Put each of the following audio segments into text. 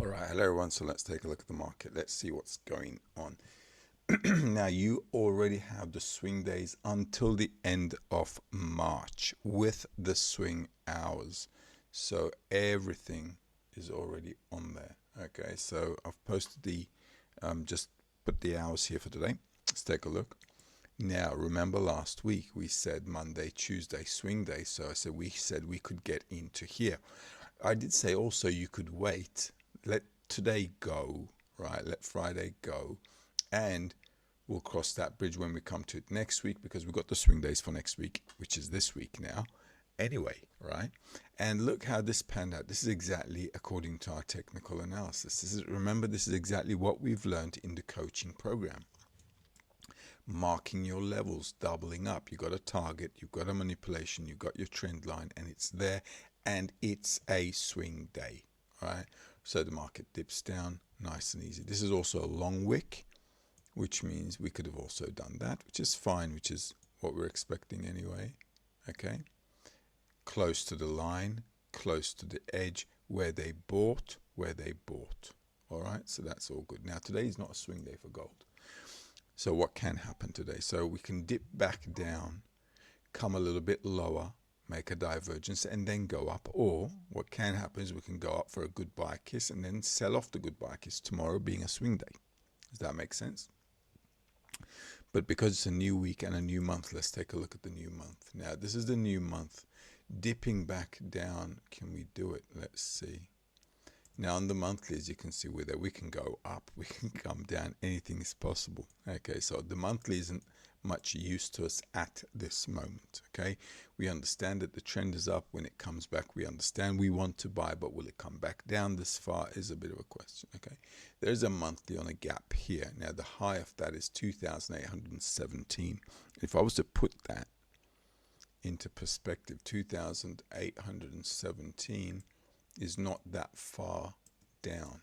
All right, hello everyone. So let's take a look at the market. Let's see what's going on. Now, you already have the swing days until the end of March with the swing hours. So everything is already on there. Okay, so I've posted just put the hours here for today. Let's take a look. Now, remember last week we said Monday, Tuesday, swing day. So we said we could get into here. I did say also you could wait, let today go, right? Let Friday go, and we'll cross that bridge when we come to it next week because we've got the swing days for next week, which is this week now. Anyway, right? And look how this panned out. This is exactly according to our technical analysis. Remember, this is exactly what we've learned in the coaching program. Marking your levels, doubling up. You've got a target, you've got a manipulation, you've got your trend line, and it's there, and it's a swing day, right? So the market dips down, nice and easy. This is also a long wick, which means we could have also done that, which is fine, which is what we're expecting anyway, okay? Close to the line, close to the edge, where they bought, all right? So that's all good. Now, today is not a swing day for gold. So what can happen today? So we can dip back down, come a little bit lower, make a divergence, and then go up. Or what can happen is we can go up for a goodbye kiss and then sell off the goodbye kiss tomorrow being a swing day. Does that make sense? But because it's a new week and a new month, let's take a look at the new month. Now, this is the new month. Dipping back down, can we do it? Let's see. Now on the monthly, as you can see, whether we can go up, we can come down, anything is possible. Okay, so the monthly isn't much use to us at this moment. Okay, we understand that the trend is up. When it comes back, we understand we want to buy, but will it come back down this far is a bit of a question. Okay, there's a monthly on a gap here. Now the high of that is 2,817. If I was to put that into perspective, 2,817 is not that far down,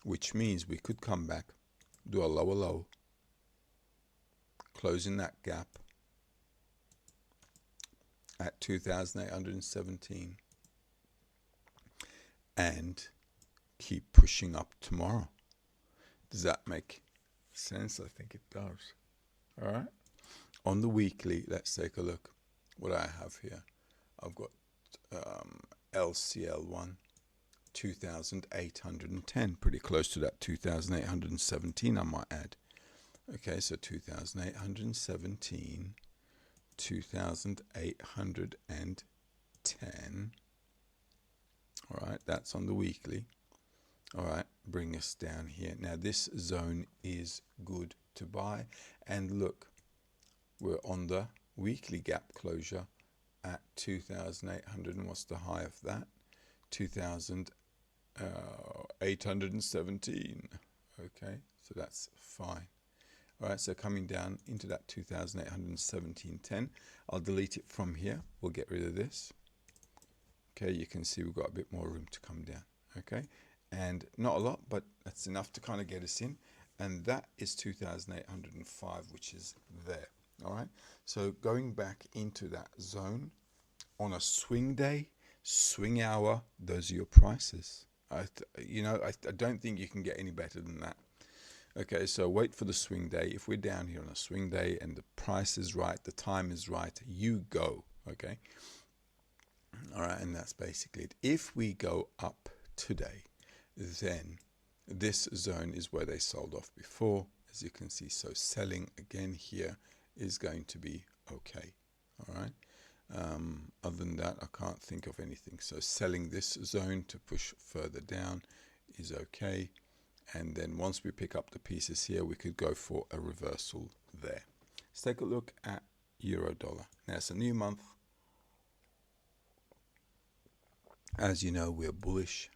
which means we could come back, do a lower low, closing that gap at 2,817 and keep pushing up tomorrow. Does that make sense? I think it does. All right. On the weekly, let's take a look what I have here. I've got LCL1 2,810, pretty close to that 2,817, I might add. Okay, so 2,817, 2,810. All right, that's on the weekly. All right, bring us down here. Now this zone is good to buy, and look, we're on the weekly gap closure at 2,800, and what's the high of that? 2,817. Okay, so that's fine. All right, so coming down into that 2,817.10. I'll delete it from here. We'll get rid of this. Okay, you can see we've got a bit more room to come down. Okay, and not a lot, but that's enough to kind of get us in. And that is 2,805, which is there. All right, so going back into that zone on a swing day, swing hour, those are your prices. I don't think you can get any better than that. Okay, so wait for the swing day. If we're down here on a swing day and the price is right, the time is right, you go. Okay, all right, and that's basically it. If we go up today, then this zone is where they sold off before, as you can see. So selling again here is going to be okay. All right. Other than that, I can't think of anything. So selling this zone to push further down is okay. And then once we pick up the pieces here, we could go for a reversal there. Let's take a look at euro dollar. Now it's a new month. As you know, we're bullish.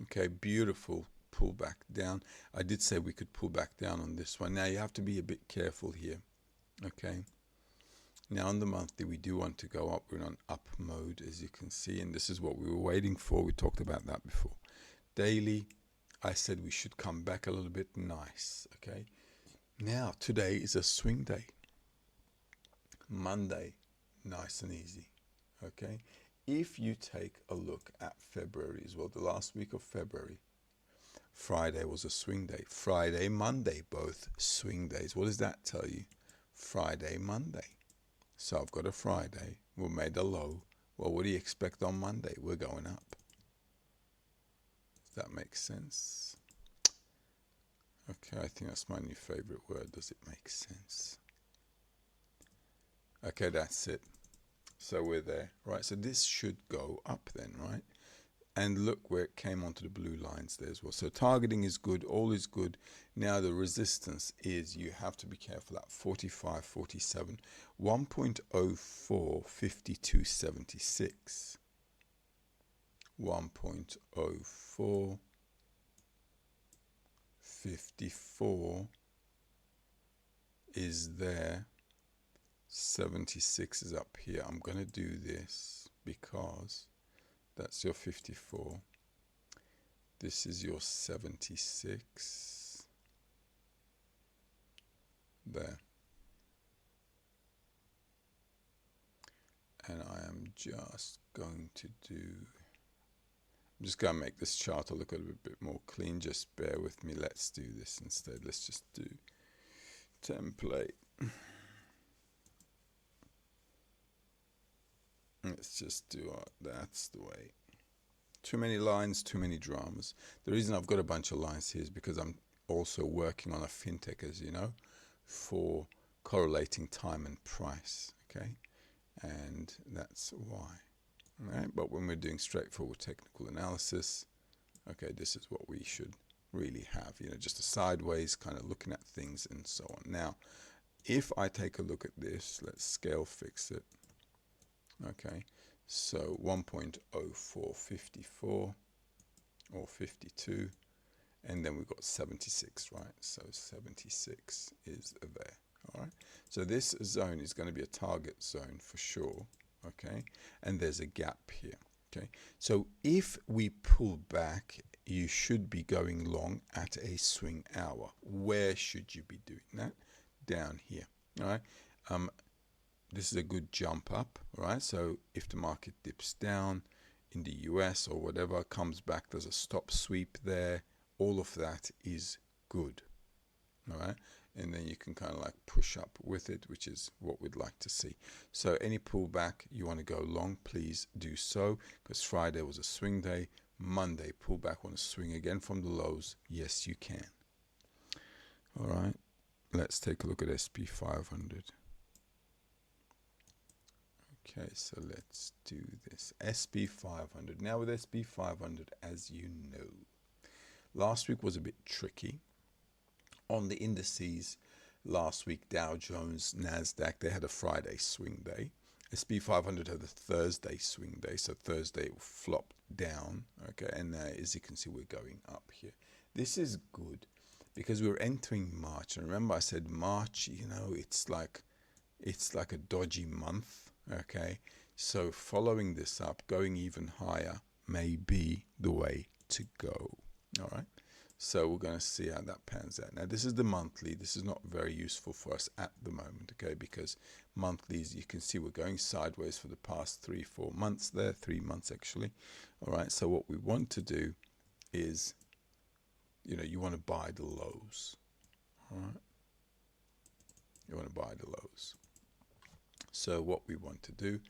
Okay, beautiful pullback down. I did say we could pull back down on this one. Now you have to be a bit careful here. Okay. Now on the monthly, we do want to go up. We're on up mode, as you can see, and this is what we were waiting for. We talked about that before. Daily, I said we should come back a little bit. Nice. Okay. Now today is a swing day. Monday, nice and easy. Okay. if you take a look at February as well, the last week of February, Friday was a swing day. Friday, Monday, both swing days. What does that tell you? Friday, Monday. So I've got a Friday. We made a low. Well, what do you expect on Monday? We're going up. Does that make sense? Okay, I think that's my new favorite word. Does it make sense? Okay, that's it. So we're there, right? So this should go up then, right? And look where it came onto the blue lines there as well. So targeting is good, all is good. Now the resistance is, you have to be careful, that 45, 47, 1.04, 52.76. 1.04, 54 is there. 76 is up here. I'm going to do this because that's your 54. This is your 76. There. And I am just going to do, I'm just going to make this chart look a little bit more clean. Just bear with me. Let's do this instead. Let's just do template. Let's just do that's the way. Too many lines, too many dramas. The reason I've got a bunch of lines here is because I'm also working on a fintech, as you know, for correlating time and price, okay? And that's why, all right? But when we're doing straightforward technical analysis, okay, this is what we should really have, you know, just a sideways kind of looking at things and so on. Now, if I take a look at this, let's scale fix it. Okay, so 1.0454 or 52, and then we've got 76, right? So 76 is there, all right? So this zone is going to be a target zone for sure, okay? And there's a gap here, okay? So if we pull back, you should be going long at a swing hour. Where should you be doing that? Down here, all right? This is a good jump up, right? So if the market dips down in the US or whatever, comes back, there's a stop sweep there, all of that is good, all right? And then you can kind of like push up with it, which is what we'd like to see. So any pullback you want to go long, please do so, because Friday was a swing day. Monday, pullback, want to swing again from the lows? Yes, you can. All right, let's take a look at SP 500. Okay, so let's do this. SP 500. Now with SP 500, as you know, last week was a bit tricky. On the indices, last week, Dow Jones, NASDAQ, they had a Friday swing day. SP 500 had a Thursday swing day, so Thursday flopped down. Okay, and as you can see, we're going up here. This is good because we're entering March. And remember I said March, you know, it's like a dodgy month. Okay, so following this up, going even higher may be the way to go. All right, so we're going to see how that pans out. Now this is the monthly. This is not very useful for us at the moment, okay, because monthlies, you can see we're going sideways for the past 3-4 months there, 3 months actually. All right, so what we want to do is, you know, you want to buy the lows. All right, you want to buy the lows. So what we want to do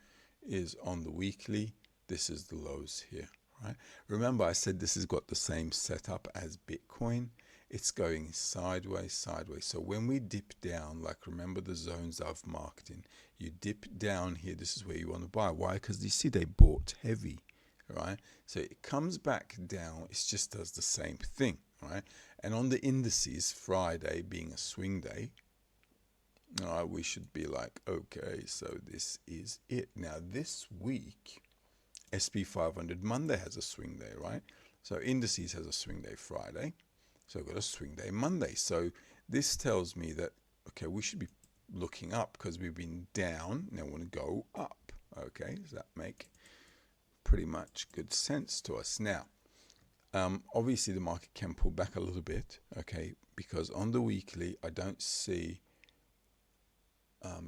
is on the weekly, this is the lows here, right? Remember I said this has got the same setup as Bitcoin. It's going sideways, sideways. So when we dip down, like remember the zones I've marked in, you dip down here, this is where you want to buy. Why? Because you see they bought heavy, right? So it comes back down, it just does the same thing, right? And on the indices, Friday being a swing day, we should be like, okay, so this is it. Now this week, SP 500 Monday has a swing day, right? So indices has a swing day Friday. So I've got a swing day Monday. So this tells me that, okay, we should be looking up because we've been down. Now we want to go up. Okay, does that make pretty much good sense to us? Now, obviously the market can pull back a little bit, okay, because on the weekly, I don't see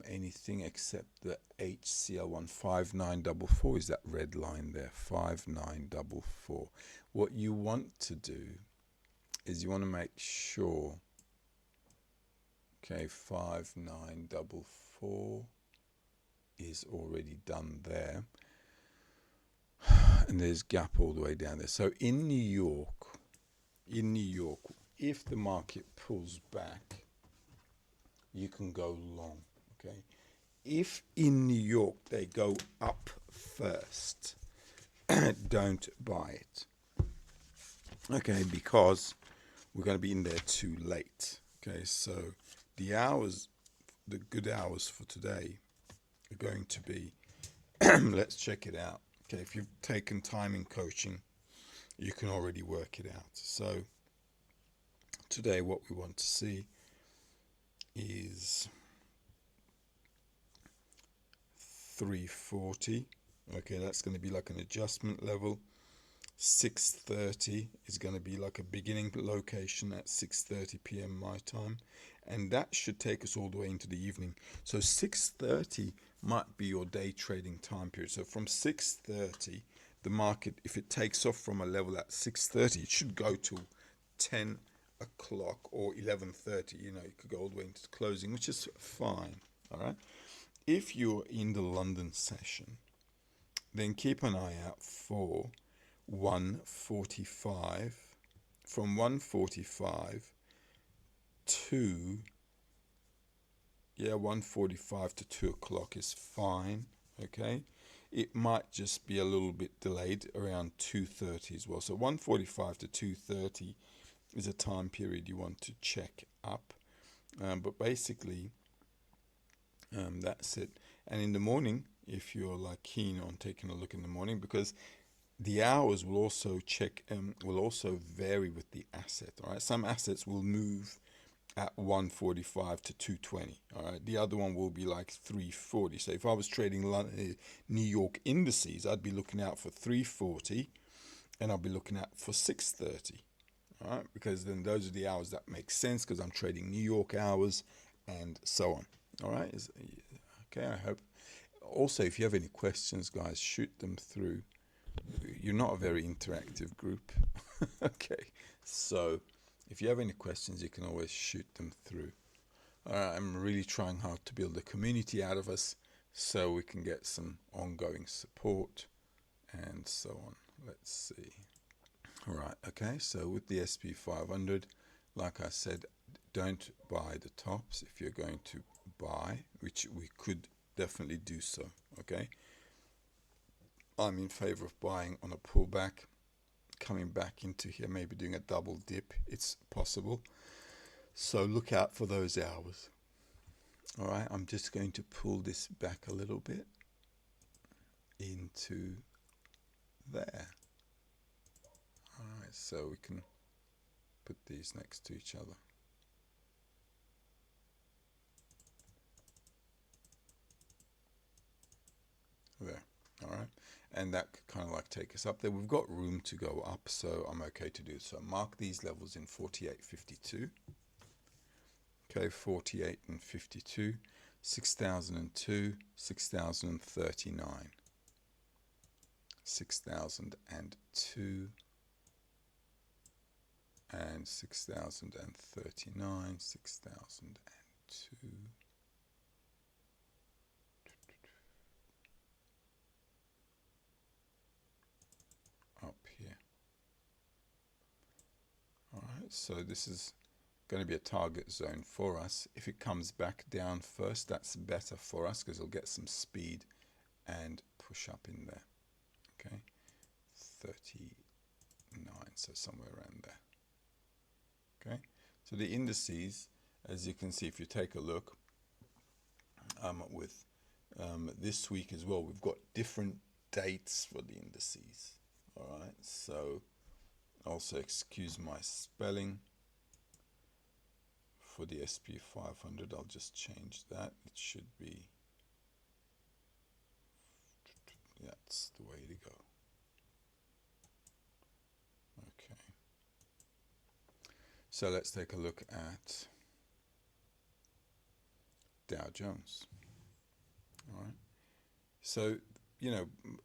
anything except the HCL1 5944 is that red line there, 5944. What you want to do is you want to make sure, okay, 5944 is already done there, and there's gap all the way down there. So in New York, if the market pulls back, you can go long, okay? If in New York they go up first, don't buy it, okay? Because we're going to be in there too late, okay? So the hours, the good hours for today are going to be, let's check it out. Okay, if you've taken time in coaching, you can already work it out. So today what we want to see is 340. Okay, that's going to be like an adjustment level. 6:30 is going to be like a beginning location at 6:30 p.m. my time, and that should take us all the way into the evening. So 6:30 might be your day trading time period. So from 6:30, the market, if it takes off from a level at 6:30, it should go to 10 o'clock or 11:30. You know, it could go all the way into the closing, which is fine. All right. If you're in the London session, then keep an eye out for 145. From 145 to 145 to 2 o'clock is fine. Okay, it might just be a little bit delayed around 2:30 as well. So 145 to 2:30 is a time period you want to check up, but basically that's it. And in the morning, if you're like keen on taking a look in the morning, because the hours will also will also vary with the asset. All right, some assets will move at 145 to 220. All right, the other one will be like 340. So if I was trading New York indices, I'd be looking out for 340, and I'll be looking out for 630. All right, because then those are the hours that make sense because I'm trading New York hours and so on. All right, okay, I hope. Also, if you have any questions, guys, shoot them through. You're not a very interactive group. Okay, so if you have any questions, you can always shoot them through. I'm really trying hard to build a community out of us so we can get some ongoing support and so on. Let's see. All right, okay, so with the SP 500, like I said, don't buy the tops if you're going to buy, which we could definitely do so, okay? I'm in favor of buying on a pullback, coming back into here, maybe doing a double dip. It's possible. So look out for those hours. All right, I'm just going to pull this back a little bit into there. All right, so we can put these next to each other. There. All right, and that could kind of like take us up there. We've got room to go up, so I'm okay to do so. Mark these levels in 48.52. Okay, 48 and 52, 6,002, 6,039, 6,002, and 6,039, 6,002. Up here. All right, so this is going to be a target zone for us. If it comes back down first, that's better for us because it'll get some speed and push up in there. Okay, 39, so somewhere around there. Okay, so the indices, as you can see, if you take a look with this week as well, we've got different dates for the indices. All right, so also excuse my spelling. For the SP 500, I'll just change that. It should be, that's the way to go. Okay. So let's take a look at Dow Jones. All right. So,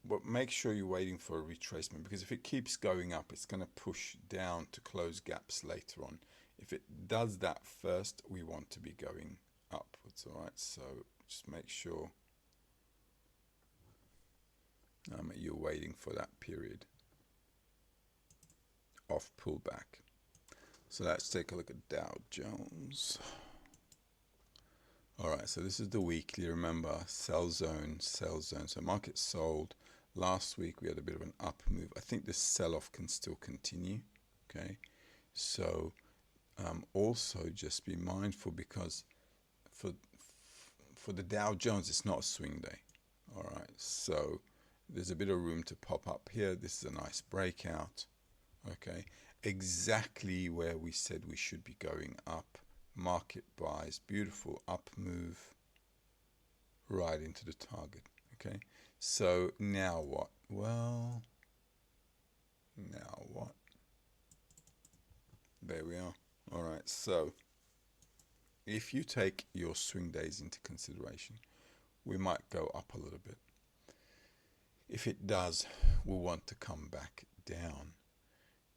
but make sure you're waiting for a retracement, because if it keeps going up, it's going to push down to close gaps later on. If it does that first, we want to be going upwards. All right. So just make sure you're waiting for that period of pullback. So let's take a look at Dow Jones. All right, so this is the weekly. Remember, sell zone, sell zone. So market sold. Last week we had a bit of an up move. I think this sell-off can still continue. Okay, so also just be mindful, because for the Dow Jones, it's not a swing day. All right, so there's a bit of room to pop up here. This is a nice breakout. Okay, exactly where we said we should be going up. Market buys, beautiful up move right into the target. Okay, so now what? Well, now what? There we are. All right, so if you take your swing days into consideration, we might go up a little bit. If it does, we'll want to come back down.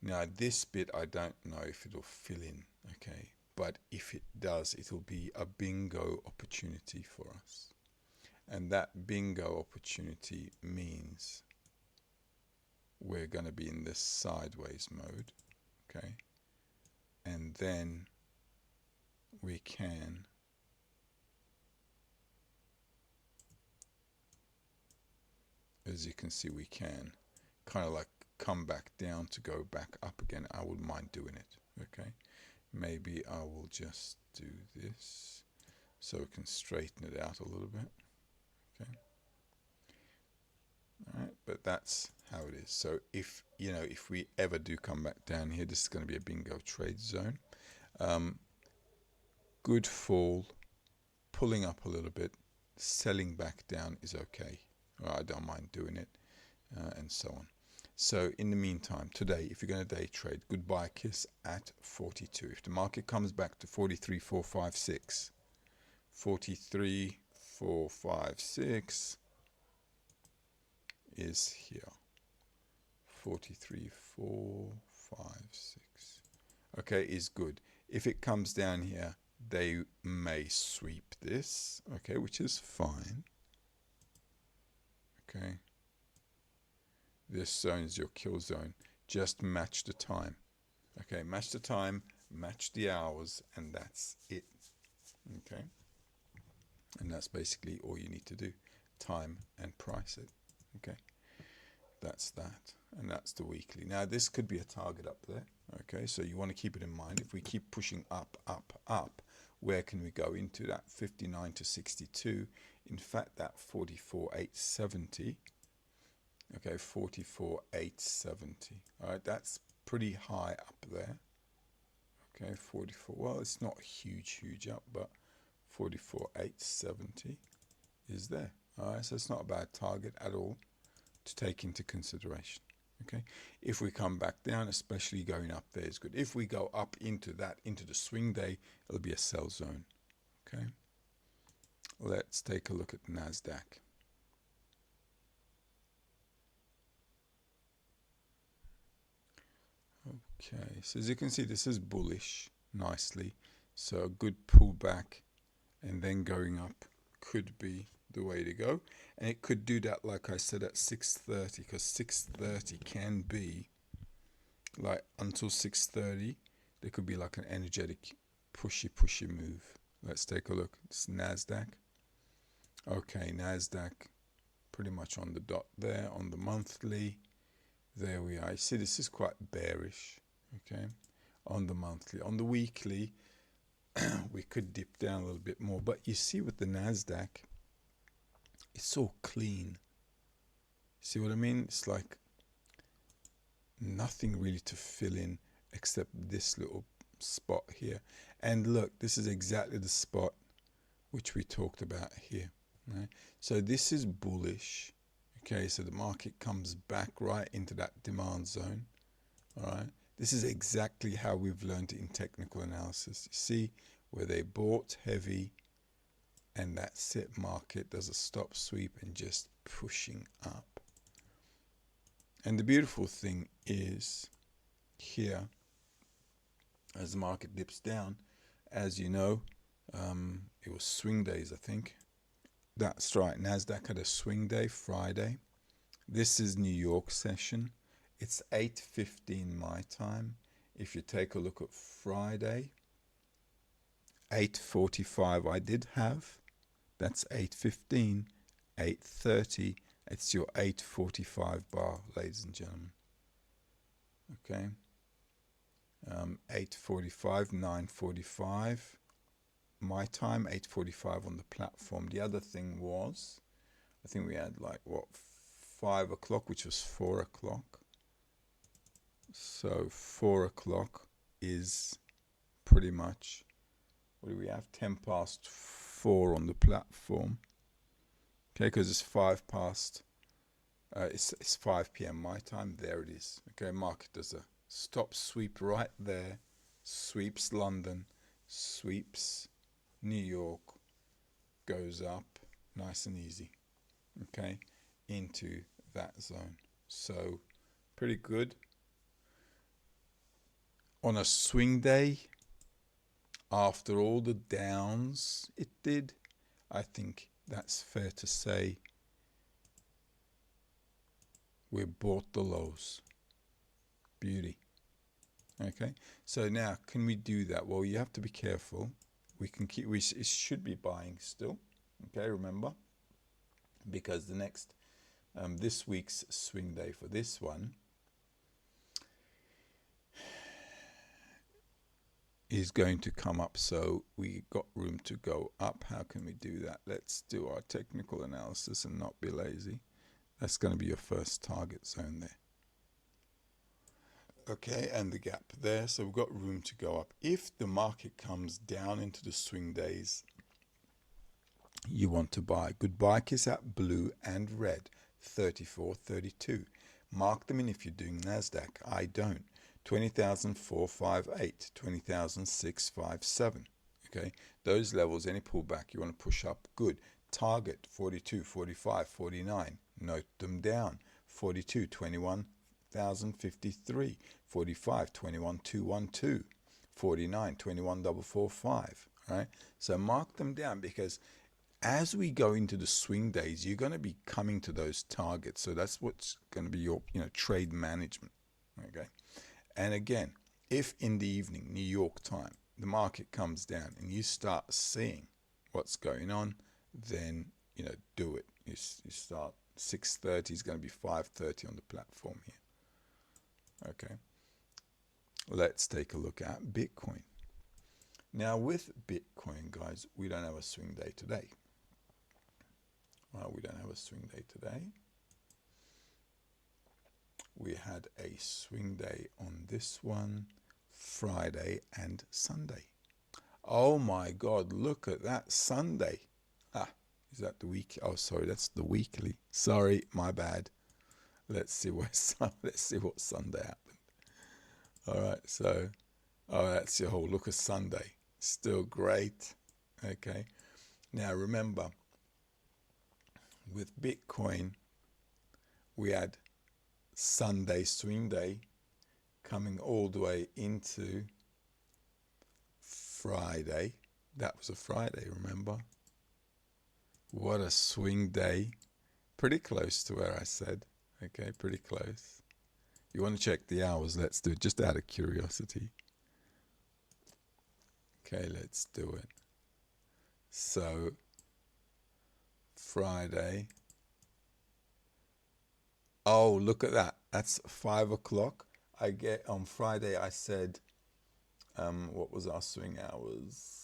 Now this bit, I don't know if it'll fill in, okay? But if it does, it'll be a bingo opportunity for us. And that bingo opportunity means we're going to be in this sideways mode, okay? And then we can as you can see, we can kind of like come back down to go back up again. I wouldn't mind doing it, okay? Maybe I will just do this so we can straighten it out a little bit, okay? All right, but that's how it is. So if we ever do come back down here, this is going to be a bingo trade zone. Good fall, pulling up a little bit, selling back down is okay. I don't mind doing it, and so on. So in the meantime, today, if you're going to day trade, goodbye kiss at 42. If the market comes back to 43,456, 43,456 is here. 43,456. Okay, is good. If it comes down here, they may sweep this, okay, which is fine. Okay. This zone is your kill zone. Just match the time. Okay, match the time, match the hours, and that's it. Okay. And that's basically all you need to do. Time and price it. Okay. That's that. And that's the weekly. Now this could be a target up there. Okay, so you want to keep it in mind. If we keep pushing up, up, up, where can we go into? That 59 to 62. In fact, that 44,870. Okay, 44,870. All right, that's pretty high up there. Okay, 44. Well, it's not huge up, but 44,870 is there. All right, so it's not a bad target at all to take into consideration. Okay, if we come back down, especially going up there is good. If we go up into the swing day, it'll be a sell zone. Okay, let's take a look at NASDAQ. Okay, so as you can see, this is bullish nicely. So a good pullback and then going up could be the way to go. And it could do that, like I said, at 630, because 630 can be like until 630, there could be like an energetic pushy move. Let's take a look. It's NASDAQ. Okay, NASDAQ pretty much on the dot there on the monthly. There we are. You see, this is quite bearish, okay, on the monthly. On the weekly, we could dip down a little bit more. But you see with the NASDAQ, it's so clean. See what I mean? It's like nothing really to fill in except this little spot here. And look, this is exactly the spot which we talked about here. Right? So this is bullish. Okay, so the market comes back right into that demand zone. All right, this is exactly how we've learned in technical analysis. You see where they bought heavy And that's it. Market does a stop sweep and just pushing up. And the beautiful thing is here, as the market dips down, as you know, it was swing days, I think. That's right. Nasdaq had a swing day Friday. This is New York session. It's 8:15 my time. If you take a look at Friday, 8:45 I did have. That's 8:15, 8:30. It's your 8:45 bar, ladies and gentlemen. Okay. 8:45, 9:45 my time, 8:45 on the platform. The other thing was, I think we had like what, 5 o'clock, which was 4 o'clock. So 4 o'clock is pretty much, what do we have? 10 past 4 on the platform. Okay, because it's 5 past, it's 5 p.m. my time. There it is. Okay, market does a stop sweep right there, sweeps London, sweeps New York, goes up nice and easy, okay, into that zone. So pretty good. On a swing day, after all the downs it did, I think that's fair to say we bought the lows. Beauty. Okay, so now can we do that? Well, you have to be careful. We can keep, it should be buying still. Okay, remember, because the next, this week's swing day for this one is going to come up, so we got room to go up. How can we do that? Let's do our technical analysis and not be lazy. That's going to be your first target zone there. Okay, and the gap there, so we've got room to go up. If the market comes down into the swing days, you want to buy. Good buy kiss at blue and red, 34, 32. Mark them in if you're doing Nasdaq. I don't. 20,458, 20,657. Okay, those levels, any pullback you want to push up, good. Target 42, 45, 49. Note them down. 42, 21,053. 45, 21,212. 49, 21,445. All right, so mark them down, because as we go into the swing days, you're going to be coming to those targets. So that's what's going to be your, trade management. Okay. And again, if in the evening, New York time, the market comes down and you start seeing what's going on, then, do it. You start 6:30 is going to be 5:30 on the platform here. Okay. Let's take a look at Bitcoin. Now with Bitcoin, guys, we don't have a swing day today. We don't have a swing day today. We had a swing day on this one, Friday and Sunday. Oh my God, look at that Sunday. Is that the week? Oh, sorry, that's the weekly. Sorry, my bad. Let's see what Sunday happened. All right, so, that's your whole look at Sunday. Still great. Okay. Now remember, with Bitcoin, we had Sunday swing day coming all the way into Friday. That was a Friday, remember? What a swing day. Pretty close to where I said. Okay, pretty close. You want to check the hours? Let's do it, just out of curiosity. Okay, let's do it. So, Friday. Oh, look at that. That's 5 o'clock. On Friday, I said, what was our swing hours?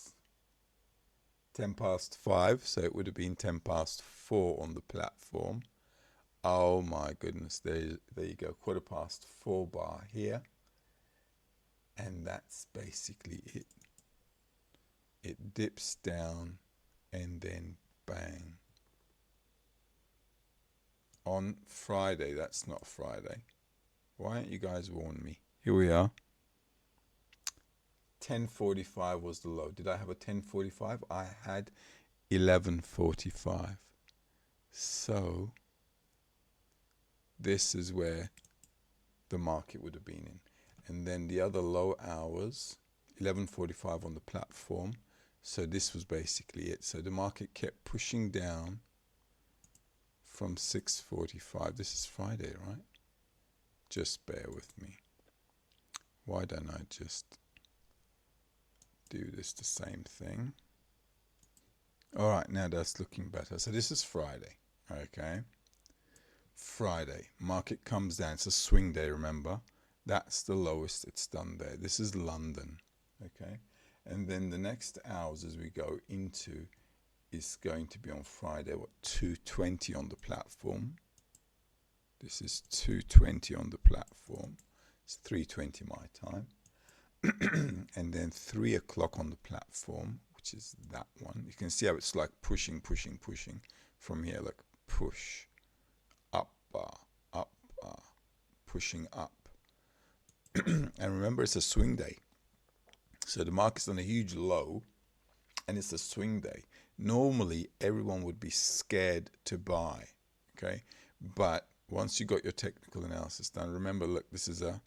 10 past 5. So it would have been 10 past 4 on the platform. Oh my goodness. There you go. 4:15 bar here. And that's basically it. It dips down and then bang. On Friday, that's not Friday. Why don't you guys warn me? Here we are. 10:45 was the low. Did I have a 10:45? I had 11:45. So this is where the market would have been in. And then the other low hours, 11:45 on the platform. So this was basically it. So the market kept pushing down from 6:45. This is Friday, right? Just bear with me. Why don't I just do this the same thing? All right, now that's looking better. So this is Friday, okay? Friday, market comes down. It's a swing day, remember? That's the lowest it's done there. This is London, okay? And then the next hours as we go into is going to be on Friday, 2:20 on the platform. This is 2:20 on the platform. It's 3:20 my time. And then 3 o'clock on the platform, which is that one. You can see how it's like pushing from here, like push, up, pushing up. And remember, it's a swing day. So the market's on a huge low and it's a swing day. Normally, everyone would be scared to buy, okay? But once you got your technical analysis done, remember, look, this is a,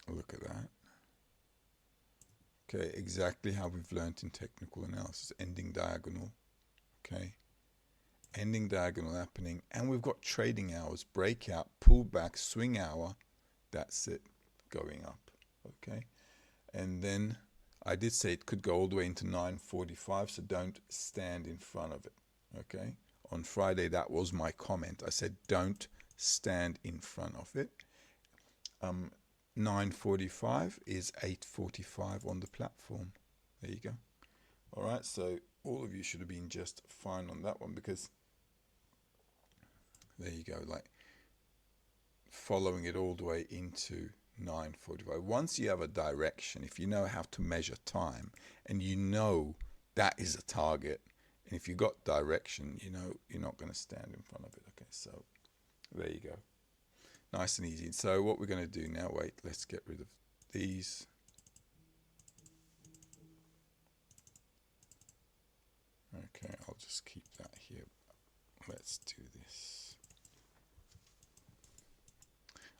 look at that. Okay, exactly how we've learned in technical analysis, ending diagonal, okay? Ending diagonal happening, and we've got trading hours, breakout, pullback, swing hour, that's it, going up, okay? And then I did say it could go all the way into 9:45, so don't stand in front of it, okay? On Friday, that was my comment. I said, don't stand in front of it. 9:45 is 8:45 on the platform. There you go. All right, so all of you should have been just fine on that one, because there you go, like following it all the way into 9:45. Once you have a direction, if you know how to measure time and you know that is a target, and if you got direction, you know you're not going to stand in front of it. Okay, so there you go. Nice and easy. So what we're going to do now, wait, let's get rid of these. Okay, I'll just keep that here. Let's do this.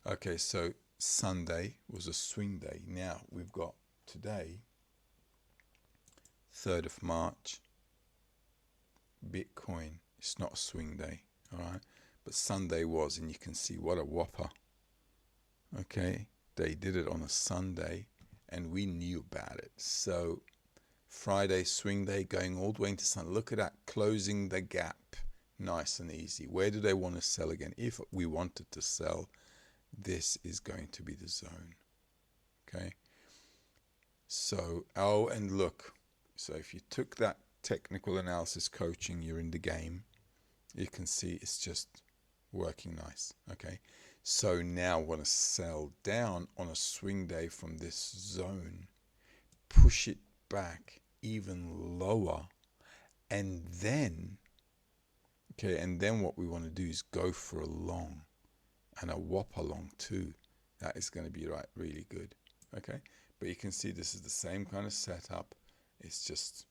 Okay, so Sunday was a swing day. Now we've got today, 3rd of March, Bitcoin. It's not a swing day, all right? But Sunday was, and you can see what a whopper. Okay, they did it on a Sunday, and we knew about it. So Friday, swing day, going all the way into Sunday. Look at that, closing the gap. Nice and easy. Where do they want to sell again? If we wanted to sell, this is going to be the zone. Okay. So, oh, and look. So if you took that technical analysis coaching, you're in the game. You can see it's just working nice. Okay. So now I want to sell down on a swing day from this zone, push it back even lower, and then, okay, and then what we want to do is go for a long, and a whopper long too. That is going to be really good. Okay, but you can see this is the same kind of setup. It's just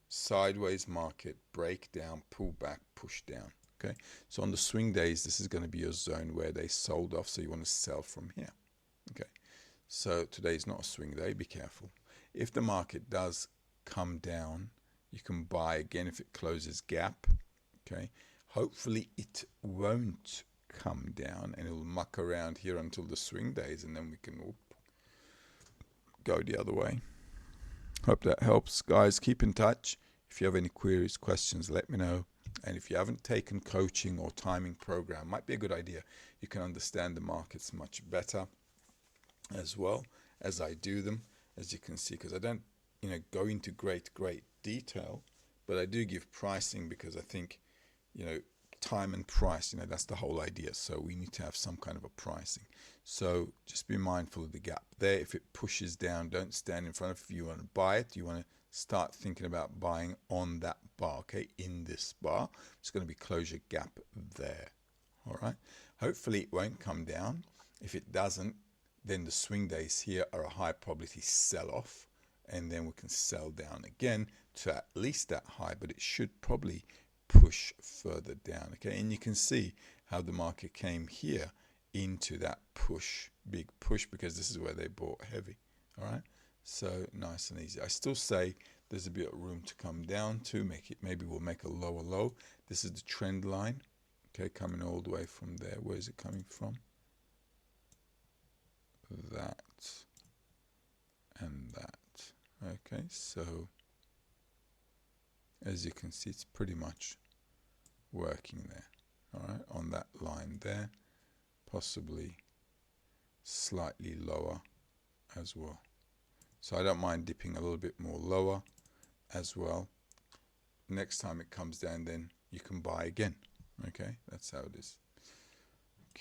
sideways market, break down, pull back, push down. Okay, so on the swing days, this is going to be your zone where they sold off, so you want to sell from here. Okay, so today's not a swing day, be careful. If the market does come down, you can buy again if it closes gap. Okay, hopefully it won't come down and it'll muck around here until the swing days, and then we can go the other way. Hope that helps, guys. Keep in touch. If you have any queries, questions, let me know. And if you haven't taken coaching or timing program, might be a good idea. You can understand the markets much better as well as I do them, as you can see, because I don't go into great detail, but I do give pricing, because I think time and price, that's the whole idea. So we need to have some kind of a pricing. So just be mindful of the gap there. If it pushes down, don't stand in front of it. If you want to buy it, you want to start thinking about buying on that bar, okay, in this bar. It's going to be closure gap there. All right, hopefully it won't come down. If it doesn't, then the swing days here are a high probability sell-off. and then we can sell down again to at least that high, but it should probably push further down. Okay, and you can see how the market came here into that push, big push, because this is where they bought heavy. All right, so nice and easy. I still say there's a bit of room to come down to make it. Maybe we'll make a lower low. This is the trend line. Okay, coming all the way from there. Where is it coming from? That and that. Okay, so as you can see, it's pretty much working there. All right, on that line there, possibly slightly lower as well. So I don't mind dipping a little bit more lower as well. Next time it comes down, then you can buy again. Okay, that's how it is.